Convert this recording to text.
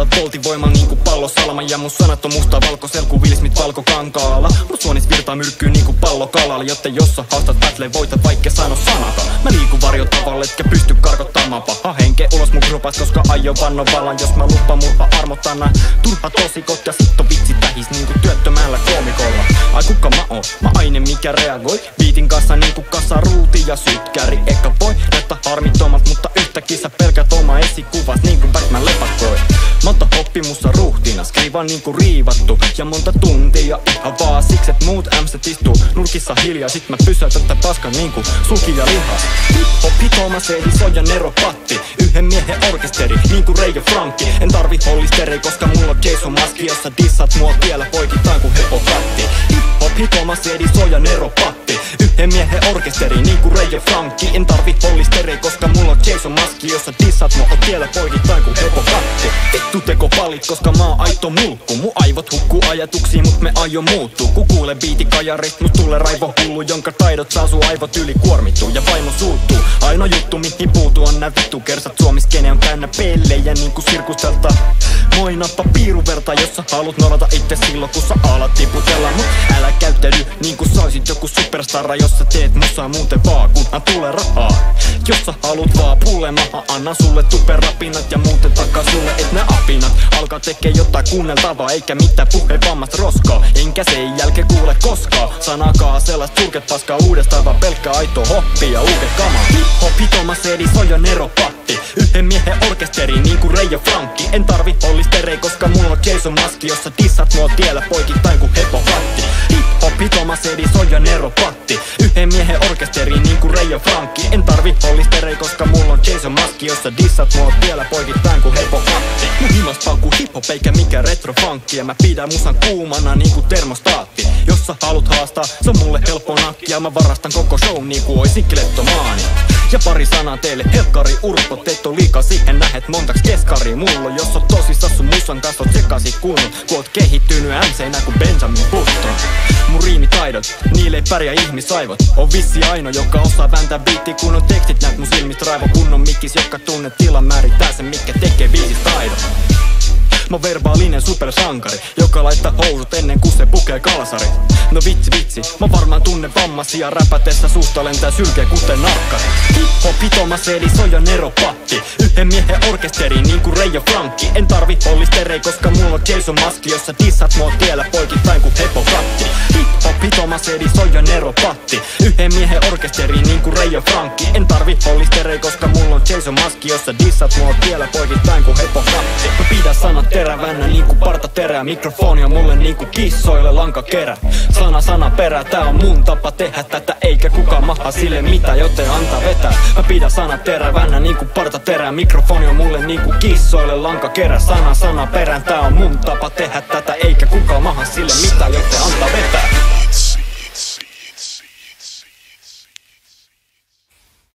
saada voltivoiman niinku pallosalma. Ja mun sanat on musta valkosel ku Will Smith valkokankaalla. Mun suonis virtaa myrkkyy niinku pallo kalalla. Joten jos sä haastat battle voitat vaikka sano sanata. Mä liikun varjotavalle etkä pysty karkottamaan paha henke ulos mun grupas, koska aion vannon vallan. Jos mä lupaan murha armottana turha tosikot ja sit on vitsi tähis niinku työttömällä koomikolla. Ai kuka mä oon? Mä aine mikä reagoi biitin kanssa niinku kassa ruuti ja sytkäri. Eka voi näyttää harmittomat, mutta yhtäkkiä sä pelkät oma esikuvas niinku Batman lepakoi. Monta hoppi mussa ruhtina, skriva niinku riivattu. Ja monta tuntia ihan vaan siksi et muut ämset istuu nurkissa hiljaa. Sit mä pysäytän tän paskan niinku sulki ja lihas. Hip-hop, Thomas Edison ja Nero Patti. Yhden miehen orkesteri niinku Ray ja Franki. En tarvi hollisterei, koska mulla on Jason Maski. Jossa dissat mua vielä poikitaan ku Hepo Katti. Hip-hop, Thomas Edison ja Nero Patti. Yhden miehen orkesteri niinku Ray ja Franki. En tarvi hollisterei, koska mulla on Jason Maski. Jossa dissat mua vielä poikitaan ku Hepo Katti. Vittu teko palit, koska mä oon aito mulkku. Mun aivot hukkuu ajatuksiin, mut me aion muuttuu. Ku kuule biiti kajarist, mut tulee raivo hullu. Jonka taidot saa sun aivot yli kuormittuu ja vaimo suuttuu. Ainoa juttu mihin puutuu on nää vittu kersat. Suomiskene on täynnä pellejä niinku sirkustelta. Moi nappa piiruverta, jos sä haluut norata itse silloin kun sä alat tiputella. Mut älä käyttäydy niinku saisit joku superstarra. Jos sä teet musaa muuten vaan kunhan tulee rahaa. Jos sä haluut vaan pullemaha, annan sulle tuperapinat ja muuten takaa sulle et nää apinat. Alkaa tekee jotain kuunneltavaa eikä mitään puhevammasta roskaa. Enkä sen jälkeen kuule koskaan sanakaan sellaista surket paskaa uudestaan, vaan pelkkää aitoa hoppia ja uudet kamaa. Hip-hop, Thomas Edison ja Nero Patti. Yhden miehen orkesteri niinku Ray ja Franki. En tarvi hollisterei, koska mulla on Jason Maski. Jossa dissat mua tiellä poikittain ku Hepo Katti. Hip-hop, Thomas Edison ja Nero Patti. Yhden miehen orkesteri niinku Ray ja Franki. En tarvi hollisterei, koska mulla on Jason Maski. Jossa dissat mua tiellä poikittain ku Hepo Katti. Mun himas paukuu hip-hop eikä mikä retrofunkki. Ja mä pidän musan kuumana niinku termostaatti. Jos sä haluut haastaa, se on mulle helppo nakki. Ja mä varastan koko show niinku oisin kleptomaani. Ja pari sanaa teille, helkkari urpo, teet on liikaa siihen nähet montaks keskaria mulla. Jos oot tosissas sun musan kanssa oot sekaisin kunnon, ku oot kehittynyt MC-nä ku Benjamin Button. Mun riimitaidot, niille ei pärjää ihmisaivot. On vissi aino, joka osaa vääntää biittiä, kun on tekstit näet mun silmistä raivo. Kunnon mikkis, joka tunnet tilan määrittää sen, mikä tekee biisis taidon. Mä oon verbaalinen supersankari, joka laittaa housut ennen kuin se pukee kalsarit. No vitsi, mä varmaan tunne vammasia. Räpätessä suusta lentää sylkeä kuten narkkari. Hip-hop, Thomas Edison ja Nero Patti. Yhden miehen orkesteri niinku Ray ja Franki. En tarvi hollisterei, koska mulla on Jason Maski. Jossa dissat mua tiellä poikittain ku Hepo Katti. Hip-hop, Thomas Edison ja Nero Patti. Yhden miehen orkesteri niinku Ray ja Franki. En tarvi hollisterei, koska mulla on Jason Maski. Jossa dissat mua tiellä poikittain ku Hepo Katti. Mä pidän sanat terävänä niinku partaterää. Mikrofoni on mulle niinku kissoille lankakerä. Sana perä, tää on mun tapa tehdä tätä. Eikä kukaan maha sille mitä, joten antaa vetää. Mä pidän sanat terävänä niinku partaterää. Mikrofoni on mulle niinku kissoille lankakerä. Sana perään, tää on mun tapa tehdä tätä. Eikä kukaan maha sille mitä, joten antaa vetää.